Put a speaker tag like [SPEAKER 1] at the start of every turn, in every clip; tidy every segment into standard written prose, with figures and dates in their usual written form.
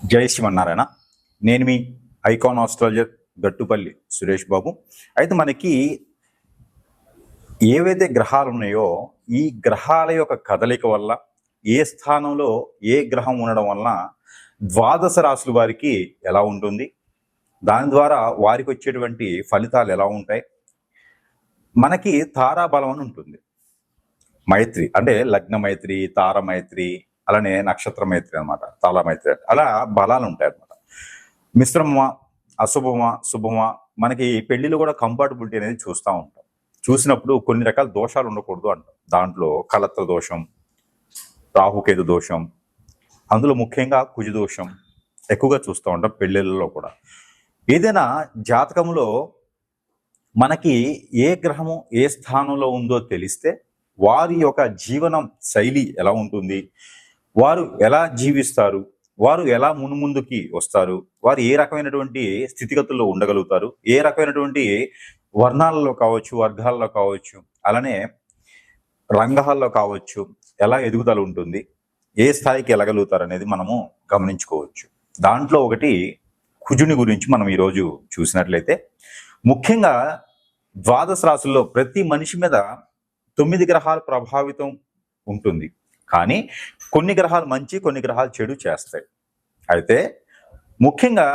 [SPEAKER 1] జై శ్రీమన్నారాయణ. నేను మీ icon astrologer Gattupalli Suresh Babu. అయితే మనకి ఏవైతే గ్రహాలు ఉన్నాయో ఈ గ్రహాల యొక్క కదలిక వల్ల ఏ స్థానంలో ఏ గ్రహం ఉండడం వలన ద్వాదశ రాశుల వారికి ఎలా ఉంటుంది, దాని ద్వారా వారికి వచ్చేటువంటి ఫలితాలు ఎలా ఉంటాయి. మనకి తారాబలం అని ఉంటుంది, మైత్రి అంటే లగ్న మైత్రి, తార మైత్రి, అలానే నక్షత్ర మైత్రి అనమాట, తాళ మైత్రి, అలా బలాలు ఉంటాయి అనమాట. మిశ్రమమా, అశుభమా, శుభమా, మనకి పెళ్లిలో కూడా కంపాటబిలిటీ అనేది చూస్తూ ఉంటాం. చూసినప్పుడు కొన్ని రకాల దోషాలు ఉండకూడదు అంటాం. దాంట్లో కలత్ర దోషం, రాహుకేతు దోషం, అందులో ముఖ్యంగా కుజ దోషం ఎక్కువగా చూస్తూ ఉంటాం పెళ్లిళ్ళలో కూడా. ఏదైనా జాతకంలో మనకి ఏ గ్రహము ఏ స్థానంలో ఉందో తెలిస్తే వారి యొక్క జీవనం శైలి ఎలా ఉంటుంది, వారు ఎలా జీవిస్తారు, వారు ఎలా మున్ముందుకి వస్తారు, వారు ఏ రకమైనటువంటి స్థితిగతుల్లో ఉండగలుగుతారు, ఏ రకమైనటువంటి వర్ణాలలో కావచ్చు, వర్గాల్లో కావచ్చు, అలానే రంగాల్లో కావచ్చు, ఎలా ఎదుగుదల ఉంటుంది, ఏ స్థాయికి వెళ్ళగలుగుతారు అనేది మనము గమనించుకోవచ్చు. దాంట్లో ఒకటి కుజుని గురించి మనం ఈరోజు చూసినట్లయితే, ముఖ్యంగా ద్వాదశ రాశుల్లో ప్రతి మనిషి మీద 9 గ్రహాలు ప్రభావితం ఉంటుంది. కానీ కొన్ని గ్రహాలు మంచి, కొన్ని గ్రహాలు చెడు చేస్తాయి. అయితే ముఖ్యంగా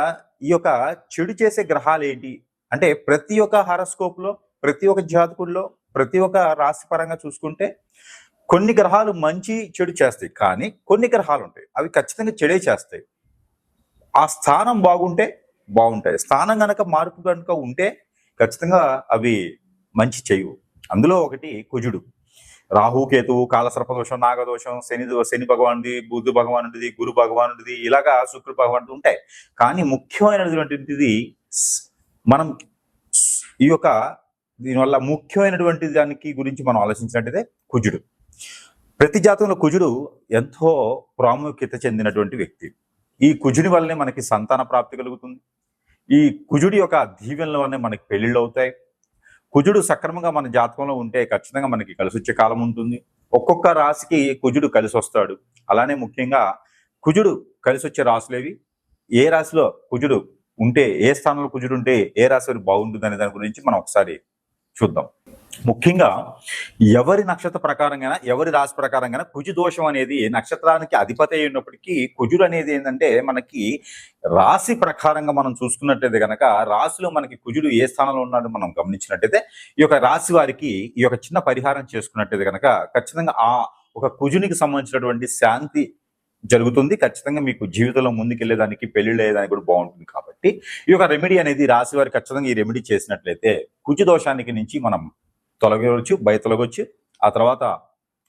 [SPEAKER 1] ఈ యొక్క చెడు చేసే గ్రహాలు ఏంటి అంటే, ప్రతి ఒక్క హారోస్కోప్లో, ప్రతి ఒక్క జాతకుల్లో, ప్రతి ఒక్క రాశి పరంగా చూసుకుంటే కొన్ని గ్రహాలు మంచి చెడు చేస్తాయి. కానీ కొన్ని గ్రహాలు ఉంటాయి, అవి ఖచ్చితంగా చెడే చేస్తాయి. ఆ స్థానం బాగుంటే బాగుంటాయి, స్థానం కనుక మార్పు కనుక ఉంటే ఖచ్చితంగా అవి మంచి చేయవు. అందులో ఒకటి కుజుడు. రాహుకేతువు, కాలసర్పదోషం, నాగదోషం, శని భగవానుడి, బుద్ధు భగవానుడిది, గురు భగవానుడిది, ఇలాగా శుక్ర భగవానుడు ఉంటాయి. కానీ ముఖ్యమైనటువంటిది మనం ఈ యొక్క దీనివల్ల ముఖ్యమైనటువంటి దానికి గురించి మనం ఆలోచించినట్టయితే కుజుడు. ప్రతి జాతంలో కుజుడు ఎంతో ప్రాముఖ్యత చెందినటువంటి వ్యక్తి. ఈ కుజుని వల్లనే మనకి సంతాన ప్రాప్తి కలుగుతుంది. ఈ కుజుడి యొక్క దీవెనల వల్లనే మనకి పెళ్లిళ్ళు అవుతాయి. కుజుడు సక్రమంగా మన జాతకంలో ఉంటే ఖచ్చితంగా మనకి కలిసి వచ్చే కాలం ఉంటుంది. ఒక్కొక్క రాశికి కుజుడు కలిసి వస్తాడు. అలానే ముఖ్యంగా కుజుడు కలిసి వచ్చే రాశులేవి, ఏ రాశిలో కుజుడు ఉంటే, ఏ స్థానంలో కుజుడు ఉంటే ఏ రాశి బాగుంటుంది అనే దాని గురించి మనం ఒకసారి చూద్దాం. ముఖ్యంగా ఎవరి నక్షత్ర ప్రకారంగా, ఎవరి రాశి ప్రకారంగా కుజు దోషం అనేది నక్షత్రానికి అధిపతి అయి ఉన్నప్పటికీ కుజుడు అనేది ఏంటంటే మనకి రాశి ప్రకారంగా మనం చూసుకున్నట్టయితే కనుక, రాశిలో మనకి కుజుడు ఏ స్థానంలో ఉన్నాడో మనం గమనించినట్టయితే ఈ యొక్క రాశి వారికి ఈ యొక్క చిన్న పరిహారం చేసుకున్నట్టయితే కనుక ఖచ్చితంగా ఆ ఒక కుజునికి సంబంధించినటువంటి శాంతి జరుగుతుంది. ఖచ్చితంగా మీకు జీవితంలో ముందుకెళ్లేదానికి, పెళ్లిళ్ళు అయ్యేదానికి కూడా బాగుంటుంది. కాబట్టి ఈ యొక్క రెమెడీ అనేది రాశి వారికి ఖచ్చితంగా ఈ రెమెడీ చేసినట్లయితే కుజు దోషానికి నుంచి మనం తొలగవచ్చు, తొలగొచ్చు. ఆ తర్వాత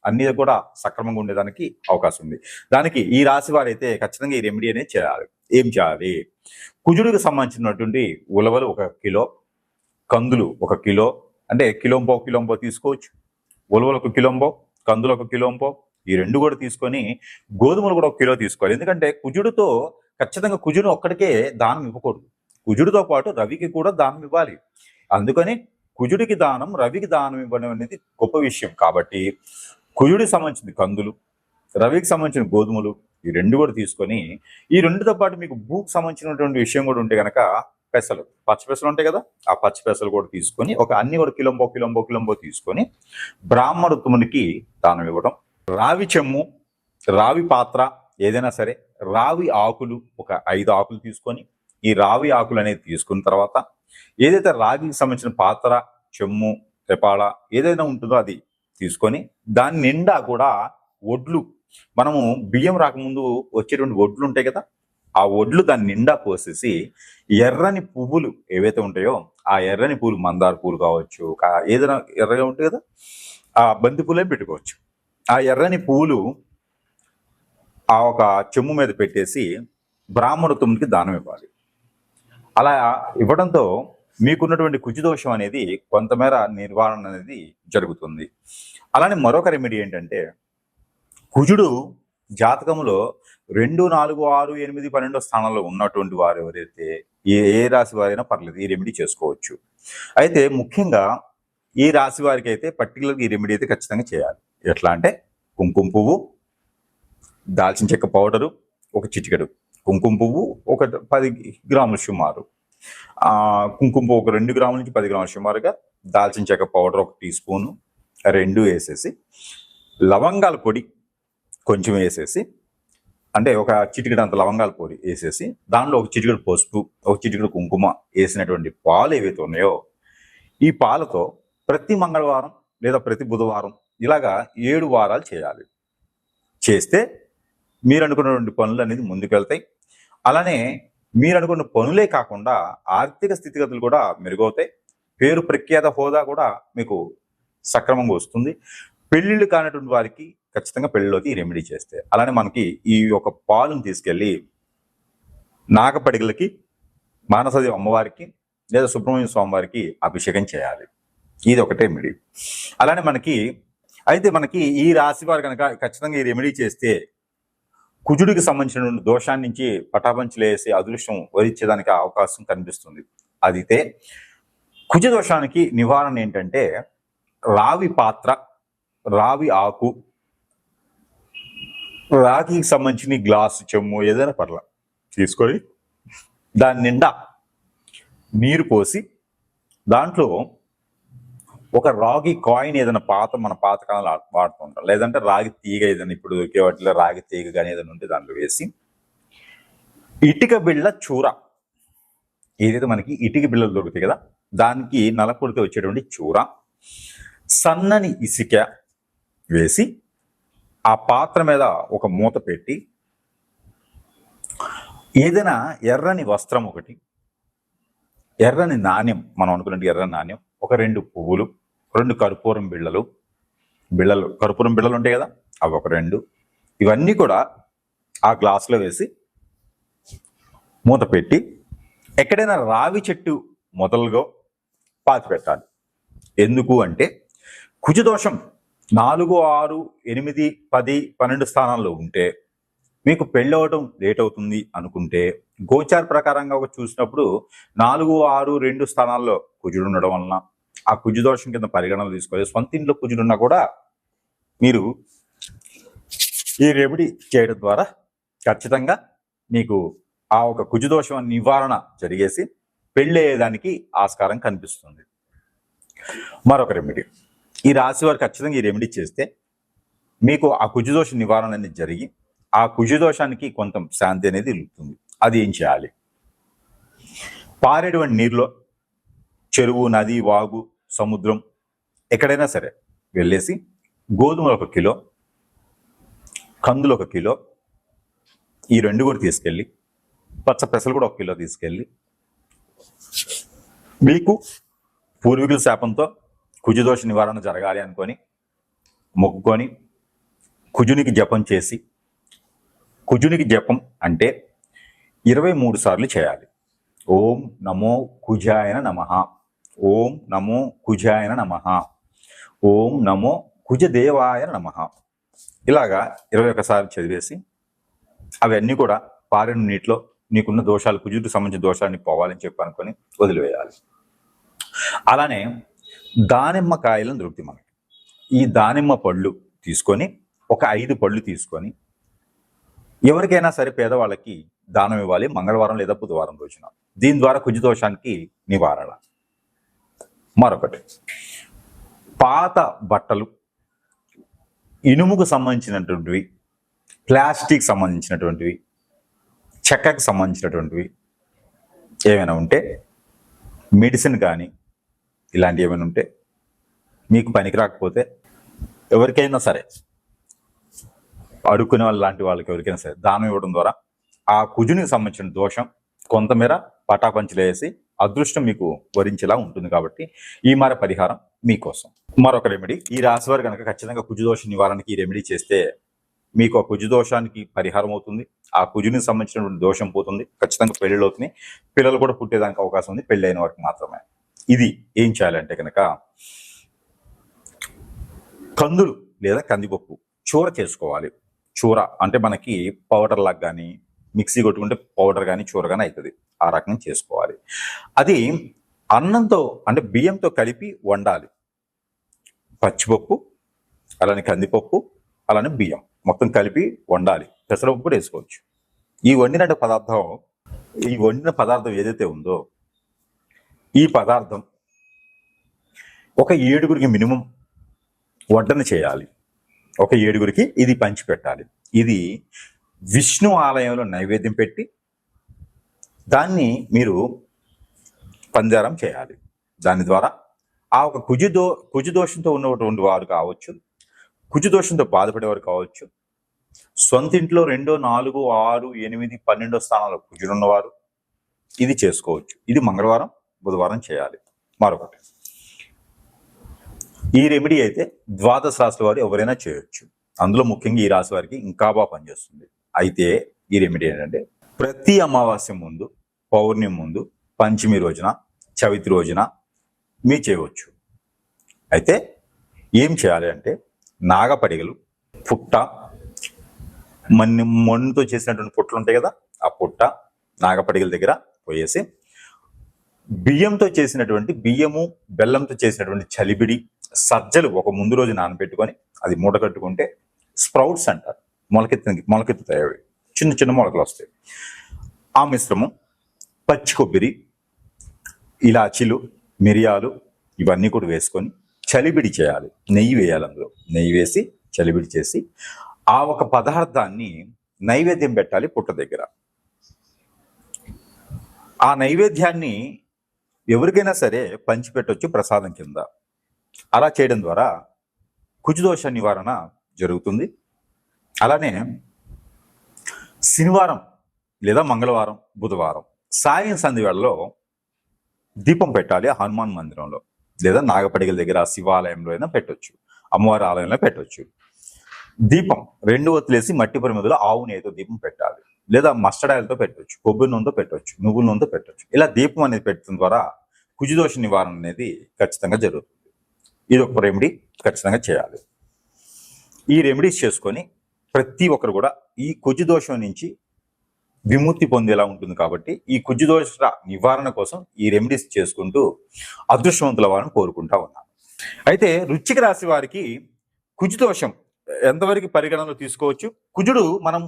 [SPEAKER 1] అన్ని కూడా సక్రమంగా ఉండేదానికి అవకాశం ఉంది. దానికి ఈ రాశి వారైతే ఖచ్చితంగా ఈ రెమెడీ అనేది చేయాలి. ఏం చేయాలి? కుజుడికి సంబంధించినటువంటి ఉలవలు 1 కిలో, కందులు 1 కిలో, అంటే కిలోంపో తీసుకోవచ్చు. ఉలవలు 1 కిలోంపో, కందులు 1 కిలోంపో, ఈ 2 కూడా తీసుకొని గోధుమలు కూడా 1 కిలో తీసుకోవాలి. ఎందుకంటే కుజుడితో ఖచ్చితంగా కుజుడు ఒక్కడికే దానం ఇవ్వకూడదు, కుజుడితో పాటు రవికి కూడా దానం ఇవ్వాలి. అందుకని కుజుడికి దానం, రవికి దానం ఇవ్వడం అనేది గొప్ప విషయం. కాబట్టి కుజుడికి సంబంధించిన కందులు, రవికి సంబంధించిన గోధుమలు, ఈ 2 కూడా తీసుకొని, ఈ 2తో పాటు మీకు భూకి సంబంధించినటువంటి విషయం కూడా ఉంటే కనుక పెసలు, పచ్చి పెసలు ఉంటాయి కదా, ఆ పచ్చి పెసలు కూడా తీసుకొని అన్ని కూడా కిలోంబో తీసుకొని బ్రాహ్మణోత్తమునికి దానం ఇవ్వడం. రావి చెమ్ము, రావి పాత్ర ఏదైనా సరే, రావి ఆకులు 5 ఆకులు తీసుకొని, ఈ రావి ఆకులు అనేది తీసుకున్న తర్వాత ఏదైతే రాగికి సంబంధించిన పాత్ర, చెమ్ము, తెపాళ ఏదైనా ఉంటుందో అది తీసుకొని, దాని నిండా కూడా ఒడ్లు, మనము బియ్యం రాకముందు వచ్చేటువంటి ఒడ్లు ఉంటాయి కదా, ఆ ఒడ్లు దాని నిండా పోసేసి ఎర్రని పువ్వులు ఏవైతే ఉంటాయో ఆ ఎర్రని పూలు, మందార పూలు కావచ్చు, ఏదైనా ఎర్రగా ఉంటాయి కదా, ఆ బంతి పూలే పెట్టుకోవచ్చు. ఆ ఎర్రని పూలు ఆ ఒక చెమ్ము మీద పెట్టేసి బ్రాహ్మణోత్తమునికి దానం ఇవ్వాలి. అలా ఇవ్వడంతో మీకున్నటువంటి కుజుదోషం అనేది కొంతమేర నిర్వహణ అనేది జరుగుతుంది. అలానే మరొక రెమెడీ ఏంటంటే, కుజుడు జాతకంలో 2, 4, 6, 8, 12 స్థానంలో ఉన్నటువంటి వారు ఎవరైతే ఏ రాశి వారైనా పర్లేదు ఈ రెమెడీ చేసుకోవచ్చు. అయితే ముఖ్యంగా ఈ రాశి వారికి అయితే పర్టికులర్గా ఈ రెమెడీ అయితే ఖచ్చితంగా చేయాలి. ఎట్లా అంటే కుంకుమ పువ్వు, దాల్చిన చెక్క పౌడరు, 1 చిటికెడు కుంకుమ పువ్వు ఒక 10 గ్రాములు సుమారు, కుంకుమ పువ్వు ఒక 2 గ్రాముల నుంచి 10 గ్రాములు సుమారుగా, దాల్చిన చెక్క పౌడర్ 1 టీ స్పూను 2 వేసేసి, లవంగాల పొడి కొంచెం వేసేసి, అంటే ఒక చిటికెడు అంత లవంగాల పొడి వేసేసి, దానిలో ఒక చిటికెడు పసుపు, ఒక చిటికెడు కుంకుమ వేసినటువంటి పాలు ఏవైతే ఉన్నాయో, ఈ పాలతో ప్రతి మంగళవారం లేదా ప్రతి బుధవారం ఇలాగా 7 వారాలు చేయాలి. చేస్తే మీరు అనుకున్నటువంటి పనులు అనేది ముందుకెళ్తాయి. అలానే మీరు అనుకున్న పనులే కాకుండా ఆర్థిక స్థితిగతులు కూడా మెరుగవుతాయి. పేరు ప్రఖ్యాత హోదా కూడా మీకు సక్రమంగా వస్తుంది. పెళ్ళిళ్ళు కానటువంటి వారికి ఖచ్చితంగా పెళ్ళిలోకి రెమెడీ చేస్తే, అలానే మనకి ఈ యొక్క పాలును తీసుకెళ్ళి నాగపడిగలకి, మానసదేవి అమ్మవారికి లేదా సుబ్రహ్మణ్య స్వామి వారికి అభిషేకం చేయాలి. ఇది ఒకటే రెమెడీ. అలానే మనకి ఈ రాశి వారు కనుక ఖచ్చితంగా ఈ రెమెడీ చేస్తే కుజుడికి సంబంధించిన దోషాన్ని నుంచి పటాపంచలేసి అదృష్టం వరించేదానికి అవకాశం కనిపిస్తుంది. అదితే కుజ దోషానికి నివారణ ఏంటంటే రావి పాత్ర, రావి ఆకు, రాగికి సంబంధించిన గ్లాసు చెమ్ము ఏదైనా పర్ల తీసుకొని దాని నిండా నీరు పోసి దాంట్లో ఒక రాగి కాయిన్ ఏదైనా మన పాతకాలంలో వాడుతుంటాం, లేదంటే రాగి తీగ ఏదైనా ఇప్పుడు దొరికే వాటిలో రాగి తీగ కానీ ఏదైనా ఉంటే దాంట్లో వేసి, ఇటుక బిళ్ళ చూర ఏదైతే మనకి ఇటుక బిళ్ళలు దొరుకుతాయి కదా, దానికి నలకొడితే వచ్చేటువంటి చూర, సన్నని ఇసుక వేసి ఆ పాత్ర మీద ఒక మూత పెట్టి, ఏదైనా ఎర్రని వస్త్రం ఒకటి, ఎర్రని నాణ్యం, మనం అనుకున్నట్టు ఎర్రని నాణ్యం, ఒక 2 పువ్వులు, 2 కర్పూరం బిళ్ళలు కర్పూరం బిళ్ళలు ఉంటాయి కదా, అవి ఒక 2, ఇవన్నీ కూడా ఆ గ్లాసులో వేసి మూత పెట్టి ఎక్కడైనా రావి చెట్టు మొదలుగా పాతి పెట్టాలి. ఎందుకు అంటే కుజదోషం 4, 6, 8, 10, 12 స్థానాల్లో ఉంటే మీకు పెళ్ళవటం లేట్ అవుతుంది అనుకుంటే, గోచార ప్రకారంగా చూసినప్పుడు 4, 6, 2 స్థానాల్లో కుజుడు ఉండడం వలన ఆ కుజదోషం కింద పరిగణనలు తీసుకోవాలి. సొంత ఇంట్లో కుజుడున్నా కూడా మీరు ఈ రెమెడీ చేయడం ద్వారా ఖచ్చితంగా మీకు ఆ ఒక కుజదోషం నివారణ జరిగేసి పెళ్ళి అయ్యేదానికి ఆస్కారం కనిపిస్తుంది. మరొక రెమెడీ, ఈ రాశి వారు ఖచ్చితంగా ఈ రెమెడీ చేస్తే మీకు ఆ కుజదోష నివారణ అనేది జరిగి ఆ కుజదోషానికి కొంత శాంతి అనేది ఇలుతుంది. అది ఏం చేయాలి? పారేటువంటి నీరులో, చెరువు, నది, వాగు, సముద్రం ఎక్కడైనా సరే వెళ్ళేసి గోధుమలు 1 కిలో, కందులు 1 కిలో, ఈ 2 కూడా తీసుకెళ్ళి, పచ్చ పెసలు కూడా 1 కిలో తీసుకెళ్ళి, మీకు పూర్వీకుల శాపంతో కుజదోష నివారణ జరగాలి అనుకొని మొక్కుకొని కుజునికి జపం చేసి, కుజునికి జపం అంటే 23 సార్లు చేయాలి. ఓం నమో కుజాయన నమః, ఓం నమో కుజాయన నమః, ఓం నమో కుజదేవాయ నమః, ఇలాగా 21 సార్లు చదివేసి అవన్నీ కూడా పారిన నీటిలో నీకున్న దోషాలు, కుజుడికి సంబంధించిన దోషాన్ని పోవాలని చెప్పి అనుకొని వదిలివేయాలి. అలానే దానిమ్మ కాయలను దొరుకుతాయి మనకి. ఈ దానిమ్మ పళ్ళు తీసుకొని ఒక 5 పళ్ళు తీసుకొని ఎవరికైనా సరే పేదవాళ్ళకి దానం ఇవ్వాలి మంగళవారం లేదా బుధవారం రోజున. దీని ద్వారా కుజదోషానికి నివారణ. మరొకటి, పాత బట్టలు, ఇనుముకు సంబంధించినటువంటివి, ప్లాస్టిక్ సంబంధించినటువంటివి, చెక్కకు సంబంధించినటువంటివి ఏమైనా ఉంటే, మెడిసిన్ కానీ ఇలాంటివి ఏమైనా ఉంటే మీకు పనికి రాకపోతే ఎవరికైనా సరే అడుక్కునే వాళ్ళు లాంటి వాళ్ళకి ఎవరికైనా సరే దానం ఇవ్వడం ద్వారా ఆ కుజునికి సంబంధించిన దోషం కొంతమేర పటాపంచలేసి అదృష్టం మీకు వరించేలా ఉంటుంది. కాబట్టి ఈ పరిహారం మీకోసం. మరొక రెమెడీ, ఈ రాశి వారు కనుక ఖచ్చితంగా కుజదోష నివారణకి ఈ రెమెడీ చేస్తే మీకు ఆ కుజదోషానికి పరిహారం అవుతుంది. ఆ కుజునికి సంబంధించినటువంటి దోషం పోతుంది. ఖచ్చితంగా పెళ్ళిళ్ళు అవుతున్నాయి, పిల్లలు కూడా పుట్టేదానికి అవకాశం ఉంది, పెళ్ళి అయిన వారికి మాత్రమే. ఇది ఏం చేయాలంటే కనుక కందులు లేదా కందిపప్పు చూర చేసుకోవాలి. చూర అంటే మనకి పౌడర్ లాగా కానీ, మిక్సీ కొట్టుకుంటే పౌడర్ కానీ చూర కానీ అవుతుంది. ఆ రకంగా చేసుకోవాలి. అది అన్నంతో అంటే బియ్యంతో కలిపి వండాలి. పచ్చిపప్పు, అలానే కందిపప్పు, అలానే బియ్యం మొత్తం కలిపి వండాలి. పెసరపప్పు కూడా వేసుకోవచ్చు. ఈ వండిన పదార్థం ఏదైతే ఉందో ఈ పదార్థం ఒక 7గురికి మినిమం వడ్డన చేయాలి. ఒక 7గురికి ఇది పంచిపెట్టాలి. ఇది విష్ణు ఆలయంలో నైవేద్యం పెట్టి దాన్ని మీరు పంజారం చేయాలి. దాని ద్వారా ఆ ఒక కుజుదోషంతో ఉన్నటువంటి వారు కావచ్చు, కుజుదోషంతో బాధపడేవారు కావచ్చు, సొంత ఇంట్లో 2, 4, 6, 8, 12 స్థానాల్లో కుజుడున్నవారు ఇది చేసుకోవచ్చు. ఇది మంగళవారం, బుధవారం చేయాలి. మరొకటి, ఈ రెమెడీ అయితే ద్వాదశ రాశుల వారు ఎవరైనా చేయొచ్చు. అందులో ముఖ్యంగా ఈ రాశి వారికి ఇంకా బాగా పనిచేస్తుంది. అయితే ఈ రెమెడీ ఏంటంటే ప్రతి అమావాస్య ముందు, పౌర్ణమి ముందు, పంచమి రోజున, చవితి రోజున మీరు చేయవచ్చు. అయితే ఏం చేయాలి అంటే నాగపడిగలు, పుట్ట, మన్నుతో చేసినటువంటి పుట్టలు ఉంటాయి కదా, ఆ పుట్ట నాగపడిగల దగ్గర పోయేసి బియ్యము బెల్లంతో చేసినటువంటి చలిబిడి, సజ్జలు ఒక ముందు రోజు నానబెట్టుకొని అది మూట కట్టుకుంటే స్ప్రౌట్స్ అంటారు, మొలకెత్తుతాయి. అవి చిన్న చిన్న మొలకలు వస్తాయి. ఆ మిశ్రమం, పచ్చి కొబ్బరి, ఇలాచీలు, మిరియాలు ఇవన్నీ కూడా వేసుకొని చలిబిడి చేయాలి. నెయ్యి వేయాలి. అందులో నెయ్యి వేసి చలిబిడి చేసి ఆ ఒక పదార్థాన్ని నైవేద్యం పెట్టాలి పుట్ట దగ్గర. ఆ నైవేద్యాన్ని ఎవరికైనా సరే పంచిపెట్టవచ్చు ప్రసాదం కింద. అలా చేయడం ద్వారా కుజదోష నివారణ జరుగుతుంది. అలానే శనివారం లేదా మంగళవారం, బుధవారం సాయం సంధి వేళలో దీపం పెట్టాలి. హనుమాన్ మందిరంలో లేదా నాగపడిగల దగ్గర శివాలయంలో అయినా పెట్టవచ్చు, అమ్మవారి ఆలయంలో పెట్టవచ్చు. దీపం 2 ఒత్తులేసి మట్టి ప్రమిదలో ఆవు నెయ్యితో దీపం పెట్టాలి. లేదా మస్టర్డ్ ఆయిల్తో పెట్టవచ్చు, కొబ్బరి నూనెతో పెట్టవచ్చు, నువ్వుల నూనెతో పెట్టవచ్చు. ఇలా దీపం అనేది పెట్టడం ద్వారా కుజదోష నివారణ అనేది ఖచ్చితంగా జరుగుతుంది. ఇది ఒక రెమెడీ ఖచ్చితంగా చేయాలి. ఈ రెమెడీస్ చేసుకొని ప్రతి ఒక్కరు కూడా ఈ కుజదోషం నుంచి విముక్తి పొందేలా ఉంటుంది. కాబట్టి ఈ కుజదోష నివారణ కోసం ఈ రెమెడీస్ చేసుకుంటూ అదృష్టవంతుల వారిని కోరుకుంటా ఉన్నాను. అయితే వృశ్చిక రాశి వారికి కుజదోషం ఎంతవరకు పరిగణనలో తీసుకోవచ్చు? కుజుడు మనం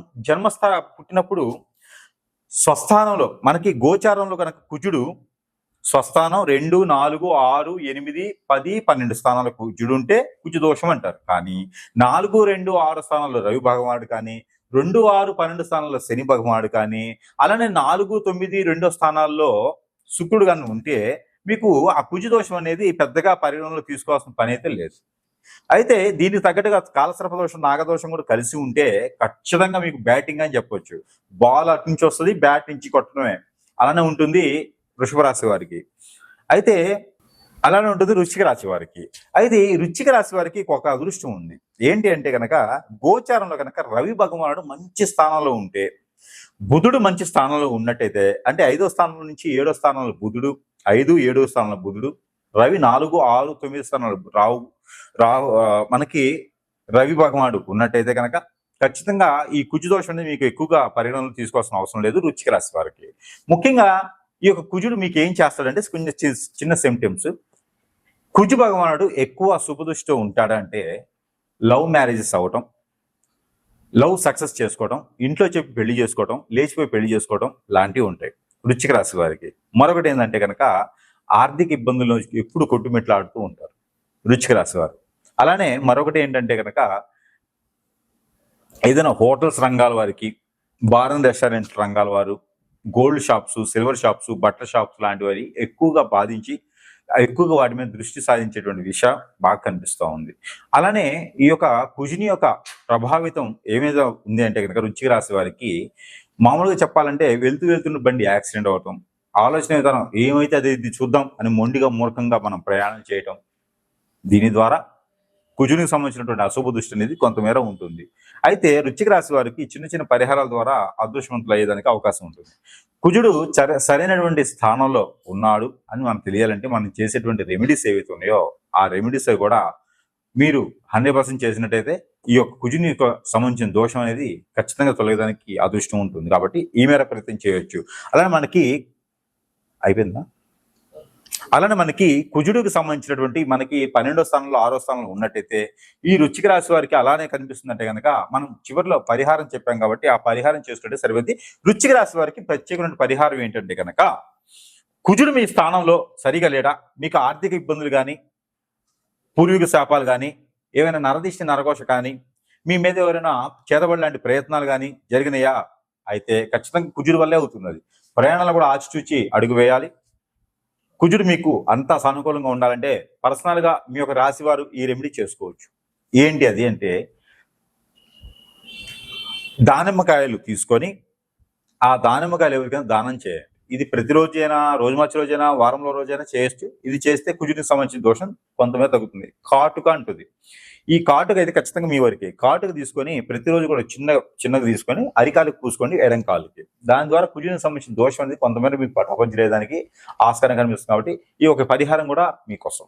[SPEAKER 1] పుట్టినప్పుడు స్వస్థానంలో, మనకి గోచారంలో కనుక కుజుడు స్వస్థానం 2, 4, 6, 8, 10, 12 స్థానాల కుజుడు ఉంటే కుజదోషం అంటారు. కానీ 4, 2, 6 స్థానాల్లో రవి భగవానుడు కానీ, 2, 6, 12 స్థానాల్లో శని భగవానుడు కానీ, అలానే 4, 9, 2 స్థానాల్లో శుక్రుడు కానీ ఉంటే మీకు ఆ కుజదోషం అనేది పెద్దగా పరిగణనలో తీసుకోవాల్సిన పని అయితే లేదు. అయితే దీనికి తగ్గట్టుగా కాలసర్ప దోషం, నాగదోషం కూడా కలిసి ఉంటే ఖచ్చితంగా మీకు బ్యాటింగ్ అని చెప్పొచ్చు. బాల్ అటు నుంచి వస్తుంది, బ్యాట్ నుంచి కొట్టడమే. అలానే ఉంటుంది వృషభ రాశి వారికి. అయితే అలానే ఉంటుంది వృశ్చిక రాశి వారికి. అయితే ఈ వృశ్చిక రాశి వారికి ఒక అదృష్టం ఉంది. ఏంటి అంటే కనుక గోచారంలో కనుక రవి భగవానుడు మంచి స్థానంలో ఉంటే, బుధుడు మంచి స్థానంలో ఉన్నట్టయితే, అంటే 5వ స్థానం నుంచి 7వ స్థానంలో బుధుడు, 5, 7వ స్థానంలో బుధుడు, రవి 4, 6, 9 స్థానాలు రాహు మనకి రవి భగవానుడు ఉన్నట్టయితే కనుక ఖచ్చితంగా ఈ కుజదోషం అనేది మీకు ఎక్కువగా పరిగణనలు తీసుకోవాల్సిన అవసరం లేదు వృశ్చిక రాశి వారికి. ముఖ్యంగా ఈ యొక్క కుజుడు మీకు ఏం చేస్తాడంటే చిన్న సిమ్టమ్స్. కుజు భగవానుడు ఎక్కువ శుభదృష్టితో ఉంటాడంటే లవ్ మ్యారేజెస్ అవ్వటం, లవ్ సక్సెస్ చేసుకోవడం, ఇంట్లో చెప్పి పెళ్లి చేసుకోవడం, లేచిపోయి పెళ్లి చేసుకోవడం లాంటివి ఉంటాయి వృశ్చిక రాశి వారికి. మరొకటి ఏంటంటే కనుక ఆర్థిక ఇబ్బందుల్లో ఎప్పుడు కొట్టుమిట్లాడుతూ ఉంటారు వృశ్చిక రాశి వారు. అలానే మరొకటి ఏంటంటే కనుక ఏదైనా హోటల్స్ రంగాల వారికి, బార్ అండ్ రెస్టారెంట్ రంగాల వారు, గోల్డ్ షాప్స్, సిల్వర్ షాప్స్, బట్టల షాప్స్ లాంటివి ఎక్కువగా బాధించి ఎక్కువగా వాటి మీద దృష్టి సాధించేటువంటి విషయం బాగా కనిపిస్తూ ఉంది. అలానే ఈ యొక్క కుజుని యొక్క ప్రభావితం ఏమేదో ఉంది అంటే కనుక వృశ్చిక రాశి వారికి మామూలుగా చెప్పాలంటే వెళ్తున్న బండి యాక్సిడెంట్ అవటం, ఆలోచన విధానం ఏమైతే అది ఇది చూద్దాం అని మొండిగా మూర్ఖంగా మనం ప్రయాణం చేయటం, దీని ద్వారా కుజునికి సంబంధించినటువంటి అశుభ దృష్టి అనేది కొంతమేర ఉంటుంది. అయితే వృశ్చిక రాశి వారికి చిన్న చిన్న పరిహారాల ద్వారా అదృష్టవంతులు అయ్యేదానికి అవకాశం ఉంటుంది. కుజుడు సరైనటువంటి స్థానంలో ఉన్నాడు అని మనకు తెలియాలంటే మనం చేసేటువంటి రెమెడీస్ ఏవైతే ఉన్నాయో ఆ రెమెడీస్ కూడా మీరు 100% చేసినట్టయితే ఈ యొక్క కుజుని సంబంధించిన దోషం అనేది ఖచ్చితంగా తొలగడానికి అదృష్టం ఉంటుంది. కాబట్టి ఈ మేర ప్రయత్నం చేయొచ్చు. అలానే మనకి అయిపోయిందా? అలానే మనకి కుజుడికి సంబంధించినటువంటి మనకి 12వ స్థానంలో 6వ స్థానంలో ఉన్నట్టయితే ఈ వృశ్చిక రాశి వారికి అలానే కనిపిస్తుందంటే కనుక మనం చివరిలో పరిహారం చెప్పాం కాబట్టి ఆ పరిహారం చేసుకుంటే సరిపోద్ది. వృశ్చిక రాశి వారికి ప్రత్యేకమైన పరిహారం ఏంటంటే కనుక కుజుడు మీ స్థానంలో సరిగా లేడా, మీకు ఆర్థిక ఇబ్బందులు కానీ, పూర్వీక శాపాలు కానీ, ఏమైనా నరదిష్టి నరఘోష కానీ, మీ మీద ఎవరైనా చేతబడి లాంటి ప్రయత్నాలు కానీ జరిగినాయా అయితే ఖచ్చితంగా కుజుడి వల్లే అవుతుంది. అది ప్రయాణాలు కూడా ఆచితూచి అడుగు వేయాలి. కుజుడు మీకు అంతా సానుకూలంగా ఉండాలంటే పర్సనల్ గా మీ యొక్క రాశి వారు ఈ రెమెడీ చేసుకోవచ్చు. ఏంటి అది అంటే, దానిమ్మకాయలు తీసుకొని ఆ దానిమ్మకాయలు ఎవరికైనా దానం చేయాలి. ఇది ప్రతిరోజైనా, రోజు మార్చి రోజైనా, వారంలో రోజైనా చేయొచ్చు. ఇది చేస్తే కుజుడికి సంబంధించిన దోషం కొంతమేర తగ్గుతుంది. కాటుక అంటుంది. ఈ కాటుక అయితే ఖచ్చితంగా మీ వరకే. కాటుక తీసుకొని ప్రతిరోజు కూడా చిన్నగా తీసుకొని అరికాలకు పూసుకోండి, ఎడం కాలుకి. దాని ద్వారా కుజుడికి సంబంధించిన దోషం అనేది కొంతమేర మీకు పటాపంచలేదానికి ఆస్కారం కనిపిస్తుంది. కాబట్టి ఈ ఒక పరిహారం కూడా మీకోసం.